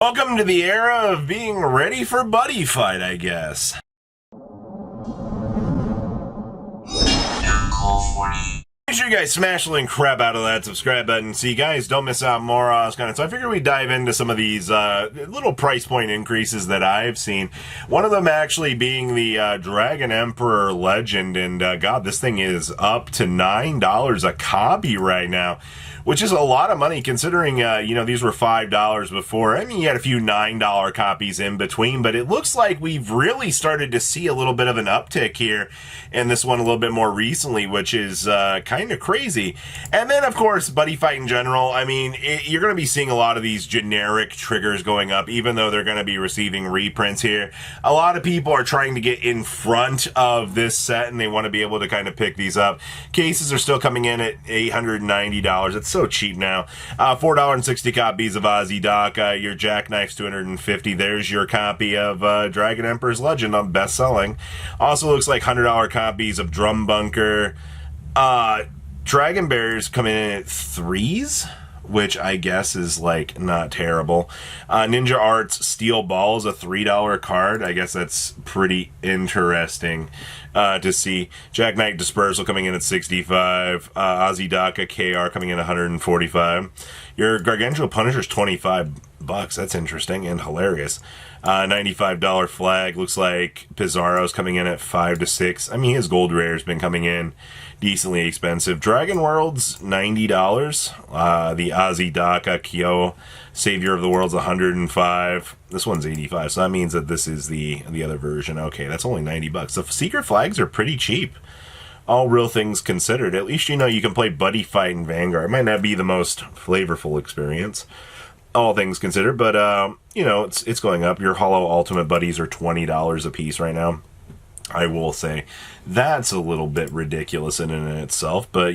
Welcome to the era of being ready for Buddyfight, I guess. Make sure you guys smash the link crap out of that subscribe button so you guys don't miss out more kind of. So I figured we'd dive into some of these little price point increases that I've seen. One of them actually being the Dragon Emperor Legend, and God, this thing is up to $9 a copy right now, which is a lot of money considering, these were $5 before. I mean, you had a few $9 copies in between, but it looks like we've really started to see a little bit of an uptick here in this one a little bit more recently, which is kind of crazy. And then, of course, Buddyfight in general. I mean, you're going to be seeing a lot of these generic triggers going up, even though they're going to be receiving reprints here. A lot of people are trying to get in front of this set, and they want to be able to kind of pick these up. Cases are still coming in at $890. It's so cheap now. $4.60 copies of Ozzy Daka. Your Jackknife's $250. There's your copy of Dragon Emperor's Legend on best-selling. Also looks like $100 copies of Drum Bunker. Dragon Bears coming in at threes, which I guess is like not terrible. Ninja Arts Steel Ball is a $3 card. I guess that's pretty interesting to see. Jackknife Dispersal coming in at 65. Ozzy Daka KR coming in at 145. Your Gargantuan Punisher's $25. That's interesting and hilarious. $95 flag. Looks like Pizarro's coming in at 5 to 6. I mean, his gold rare's been coming in decently expensive. Dragon World's $90. The Ozzy Daka Kyo Savior of the World's $105. This one's $85. So that means that this is the other version. Okay, that's only $90. The secret flags are pretty cheap. All real things considered. At least you know you can play Buddyfight Vanguard. It might not be the most flavorful experience, all things considered, but it's going up. Your Hollow Ultimate Buddies are $20 a piece right now. I will say that's a little bit ridiculous in and itself, but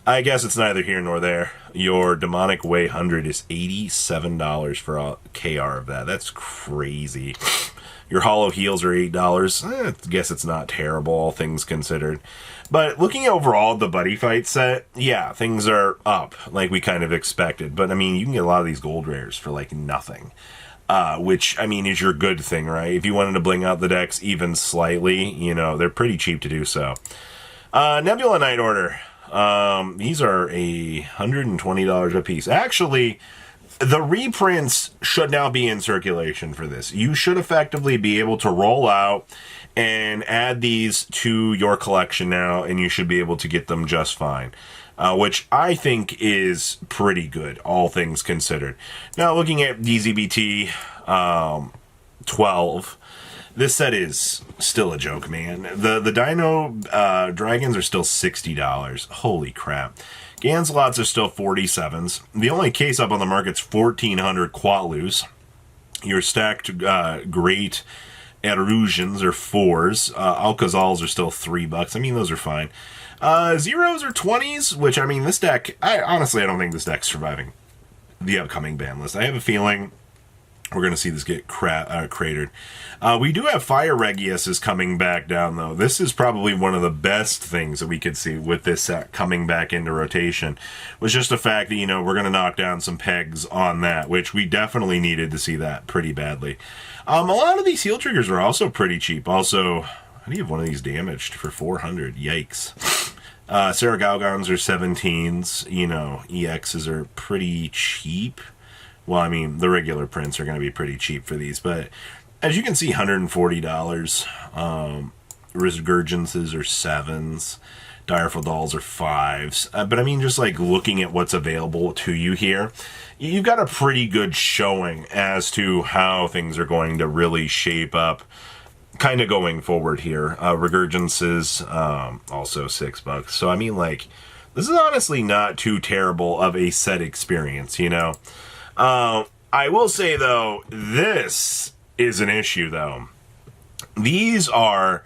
I guess it's neither here nor there. Your Demonic Way 100 is $87 for a KR of that. That's crazy. Your Hollow Heels are $8. I guess it's not terrible, all things considered. But looking overall at the Buddyfight set, yeah, things are up like we kind of expected. But I mean, you can get a lot of these gold rares for like nothing. Which, I mean, is your good thing, right? If you wanted to bling out the decks even slightly, they're pretty cheap to do so. Nebula Night Order. These are $120 a piece. Actually, the reprints should now be in circulation for this. You should effectively be able to roll out and add these to your collection now, and you should be able to get them just fine. Which I think is pretty good, all things considered. Now, looking at DZBT 12, this set is still a joke, man. The Dino Dragons are still $60. Holy crap. Ganselots are still 47s. The only case up on the market's 1,400 Quatlus. Your stacked Great Erusions are 4s. Alcazals are still $3. I mean, those are fine. Zeros are 20s, which, I mean, this deck, I don't think this deck's surviving the upcoming ban list. I have a feeling we're going to see this get cratered. We do have Fire Regiuses coming back down, though. This is probably one of the best things that we could see with this set coming back into rotation, was just the fact that, we're going to knock down some pegs on that, which we definitely needed to see that pretty badly. A lot of these heal triggers are also pretty cheap. Also, how do you have one of these damaged for 400? Yikes. Sarah Galgons are 17s. EXs are pretty cheap. Well, I mean, the regular prints are going to be pretty cheap for these, but as you can see, $140. Resurgences are 7s. Direful Dolls are 5s. But I mean, just like looking at what's available to you here, you've got a pretty good showing as to how things are going to really shape up kind of going forward here. Regurgences, also $6. So, I mean, like, this is honestly not too terrible of a set experience, I will say, though, this is an issue, though. These are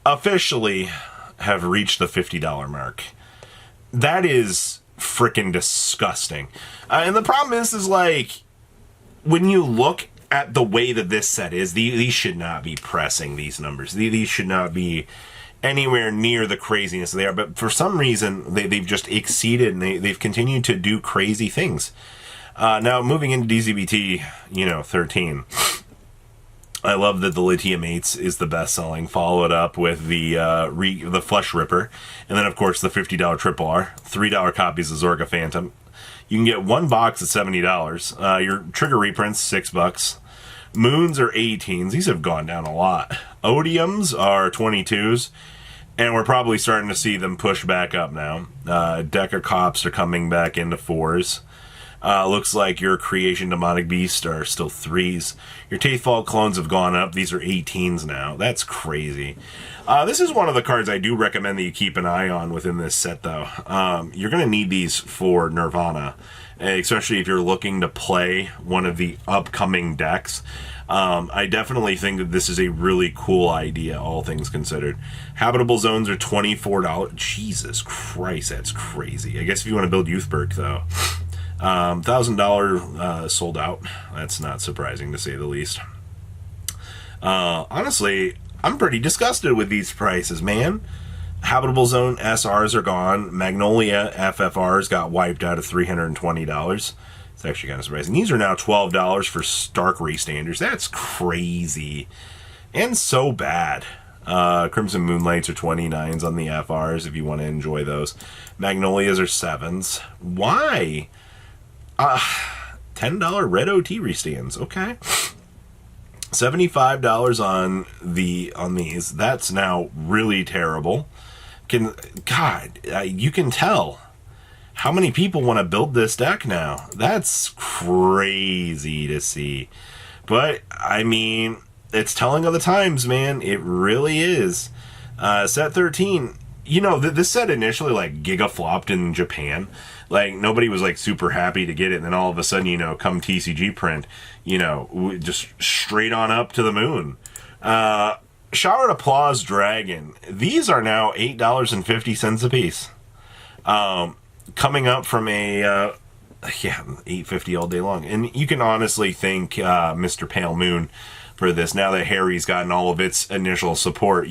officially have reached the $50 mark. That is freaking disgusting. And the problem is like, when you look at the way that this set is, these should not be pressing these numbers. These should not be anywhere near the craziness they are. But for some reason, they've just exceeded, and they've continued to do crazy things. Now, moving into DZBT, 13. I love that the Lithium 8s is the best-selling, followed up with the Flesh Ripper, and then, of course, the $50 Triple R, $3 copies of Zorga Phantom. You can get one box at $70. Your Trigger reprints, $6. Moons are 18s. These have gone down a lot. Odiums are 22s, and we're probably starting to see them push back up now. Deca Cops are coming back into 4s. Looks like your Creation Demonic Beast are still 3s. Your Taithfall clones have gone up. These are 18s now. That's crazy. This is one of the cards I do recommend that you keep an eye on within this set, though. You're going to need these for Nirvana, especially if you're looking to play one of the upcoming decks. I definitely think that this is a really cool idea, all things considered. Habitable zones are $24. Jesus Christ, that's crazy. I guess if you want to build Youthberg, though. $1,000 sold out. That's not surprising, to say the least. Honestly, I'm pretty disgusted with these prices, man. Habitable Zone SRs are gone. Magnolia FFRs got wiped out of $320. It's actually kind of surprising. These are now $12 for Stark Restanders. That's crazy. And so bad. Crimson Moonlights are 29s on the FRs if you want to enjoy those. Magnolias are 7s. Why? $10 red OT restands. Okay. $75 on these. That's now really terrible. You can tell how many people want to build this deck now. That's crazy to see. But I mean, it's telling of the times, man. It really is. Set 13. This set initially giga flopped in Japan. Nobody was super happy to get it, and then all of a sudden, come TCG print, just straight on up to the moon. Showered Applause Dragon. These are now $8.50 a piece. Coming up from a $8.50 all day long. And you can honestly thank Mr. Pale Moon for this. Now that Harry's gotten all of its initial support,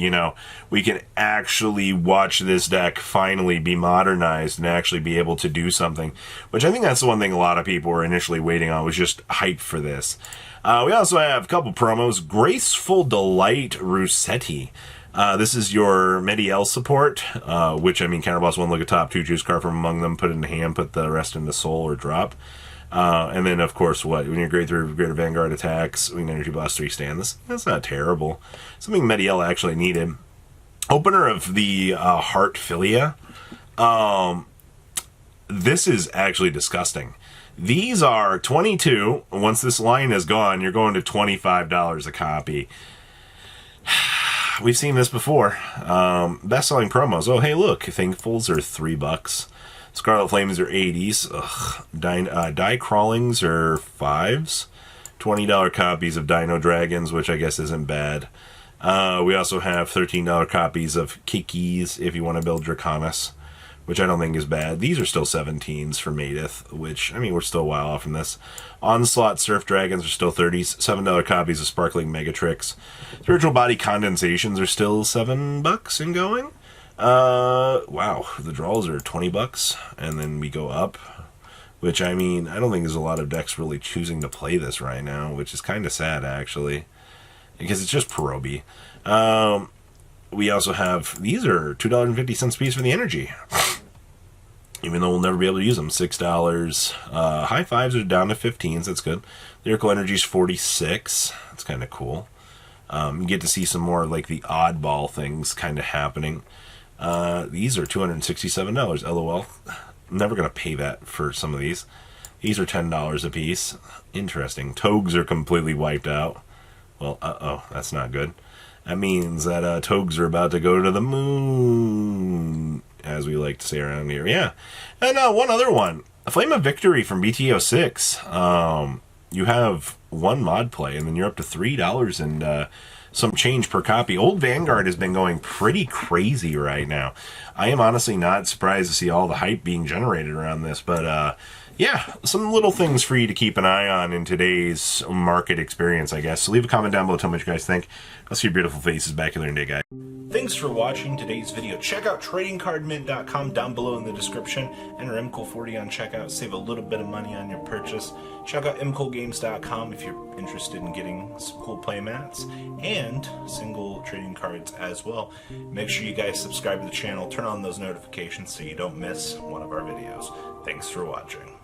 we can actually watch this deck finally be modernized and actually be able to do something, which I think that's the one thing a lot of people were initially waiting on, was just hype for this. We also have a couple promos. Graceful Delight Rossetti. This is your Mediel support, which, Counterboss 1, look at top 2, choose card from among them, put it in hand, put the rest into soul or drop. And then, of course, when your grade 3 Greater Vanguard attacks, we can Energy Blast 3 stand. That's not terrible. Something Mediel actually needed. Opener of the Heart Philia. This is actually disgusting. These are 22. Once this line is gone, you're going to $25 a copy. We've seen this before. Best-selling promos. Oh, hey, look. Thankfuls are $3. Scarlet Flames are 80s. Die Crawlings are 5s. $20 copies of Dino Dragons, which I guess isn't bad. We also have $13 copies of Kikis if you want to build Draconis, which I don't think is bad. These are still 17s for Maedith, which, we're still a while off from this. Onslaught Surf Dragons are still 30s. $7 copies of Sparkling Megatrix. Spiritual Body Condensations are still $7 and going. Wow, the draws are $20, and then we go up, which, I don't think there's a lot of decks really choosing to play this right now, which is kind of sad, actually, because it's just Perobi. We also have, these are $2.50 a piece for the Energy, even though we'll never be able to use them. $6. High fives are down to 15s, that's good. Lyrical Energy's 46, that's kind of cool. You get to see some more, the oddball things kind of happening. These are $267, LOL. I'm never going to pay that for some of these. These are $10 a piece. Interesting. Togs are completely wiped out. Well, that's not good. That means that Togs are about to go to the moon, as we like to say around here. Yeah. And one other one. A Flame of Victory from BTO6. You have one mod play, and then you're up to $3 and some change per copy. Old Vanguard has been going pretty crazy right now. I am honestly not surprised to see all the hype being generated around this, but yeah, some little things for you to keep an eye on in today's market experience, I guess. So leave a comment down below, tell me what you guys think. I'll see your beautiful faces back here in a day, guys. Thanks for watching today's video. Check out tradingcardmint.com down below in the description. Enter MCool40 on checkout. Save a little bit of money on your purchase. Check out mcoolgames.com if you're interested in getting some cool play mats and single trading cards as well. Make sure you guys subscribe to the channel. Turn on those notifications so you don't miss one of our videos. Thanks for watching.